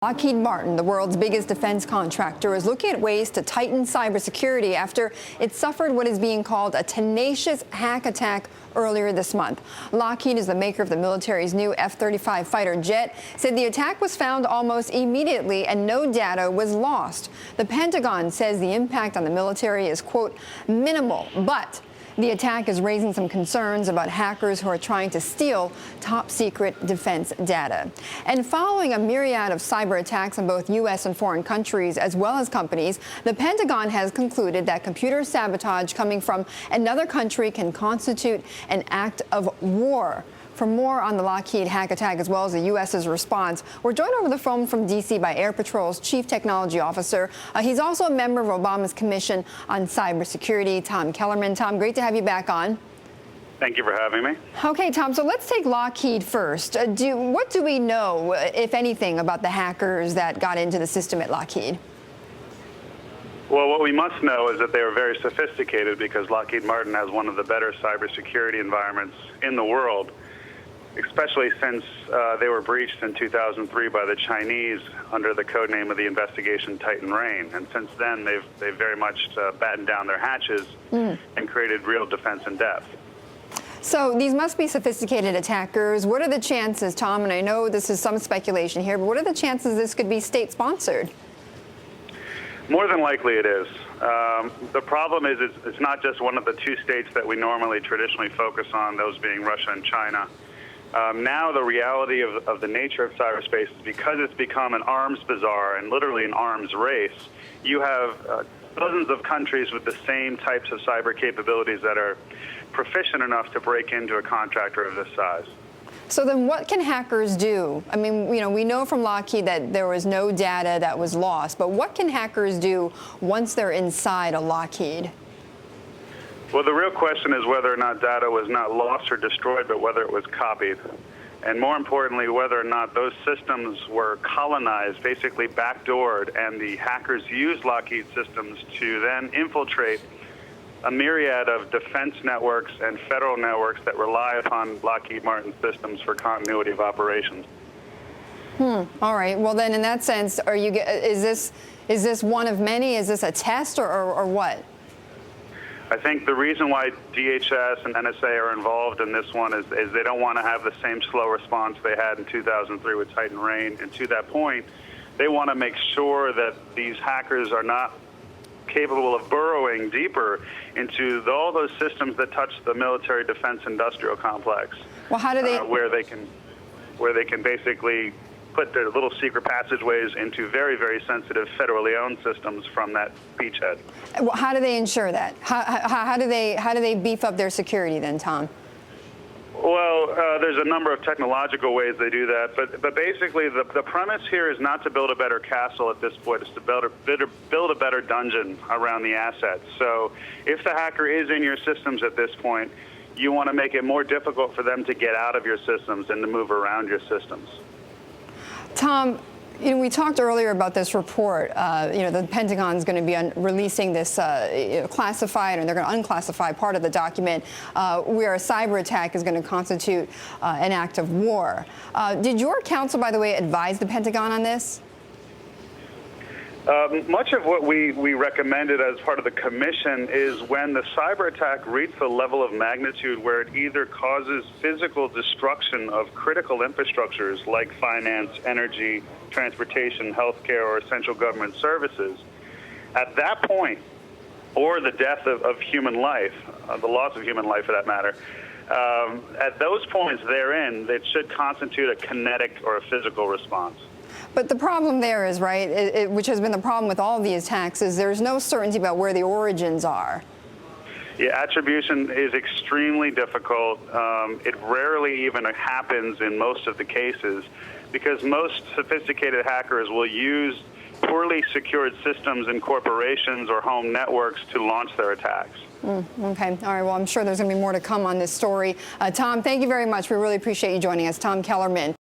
Lockheed Martin, the world's biggest defense contractor, is looking at ways to tighten cybersecurity after it suffered what is being called a tenacious hack attack earlier this month. Lockheed is the maker of the military's new F-35 fighter jet, said the attack was found almost immediately and no data was lost. The Pentagon says the impact on the military is, quote, minimal, but the attack is raising some concerns about hackers who are trying to steal top-secret defense data. And following a myriad of cyber attacks on both U.S. and foreign countries, as well as companies, the Pentagon has concluded that computer sabotage coming from another country can constitute an act of war. For more on the Lockheed hack attack, as well as the U.S.'s response, we're joined over the phone from D.C. by AirPatrol's Chief Technology Officer. He's also a member of Obama's Commission on Cybersecurity, Tom Kellermann. Tom, great to have you back on. Thank you for having me. Okay, Tom, so let's take Lockheed first. What do we know, if anything, about the hackers that got into the system at Lockheed? Well, what we must know is that they are very sophisticated because Lockheed Martin has one of the better cybersecurity environments in the world, especially since they were breached in 2003 by the Chinese under the code name of the investigation Titan Rain. And since then, they've very much battened down their hatches and created real defense in depth. So these must be sophisticated attackers. What are the chances, Tom, and I know this is some speculation here, but what are the chances this could be state-sponsored? More than likely it is. The problem is it's not just one of the two states that we normally traditionally focus on, those being Russia and China. Now the reality of the nature of cyberspace is because it's become an arms bazaar and literally an arms race, you have dozens of countries with the same types of cyber capabilities that are proficient enough to break into a contractor of this size. So then what can hackers do? I mean, we know from Lockheed that there was no data that was lost, but what can hackers do once they're inside a Lockheed? Well, the real question is whether or not data was not lost or destroyed, but whether it was copied. And more importantly, whether or not those systems were colonized, basically backdoored, and the hackers used Lockheed systems to then infiltrate a myriad of defense networks and federal networks that rely upon Lockheed Martin systems for continuity of operations. All right. Well, then, in that sense, is this one of many? Is this a test or what? I think the reason why DHS and NSA are involved in this one is they don't want to have the same slow response they had in 2003 with Titan Rain. And to that point, they want to make sure that these hackers are not capable of burrowing deeper into all those systems that touch the military defense industrial complex. Well, how do they where they can basically put their little secret passageways into very, very sensitive federally owned systems from that beachhead. Well, how do they ensure that? How do they beef up their security then, Tom? Well, there's a number of technological ways they do that, but basically the premise here is not to build a better castle at this point. It's to build a better dungeon around the assets. So if the hacker is in your systems at this point, you want to make it more difficult for them to get out of your systems and to move around your systems. Tom, we talked earlier about this report. The Pentagon is going to be releasing this classified, and they're going to unclassify part of the document where a cyber attack is going to constitute an act of war. Did your counsel, by the way, advise the Pentagon on this? Much of what we recommended as part of the commission is when the cyber attack reaches a level of magnitude where it either causes physical destruction of critical infrastructures like finance, energy, transportation, healthcare, or essential government services. At that point, or the death of human life, the loss of human life for that matter, at those points therein, it should constitute a kinetic or a physical response. But the problem there is, right, which has been the problem with all these attacks, is there's no certainty about where the origins are. Yeah, attribution is extremely difficult. It rarely even happens in most of the cases because most sophisticated hackers will use poorly secured systems in corporations or home networks to launch their attacks. Okay. All right. Well, I'm sure there's going to be more to come on this story. Tom, thank you very much. We really appreciate you joining us. Tom Kellermann.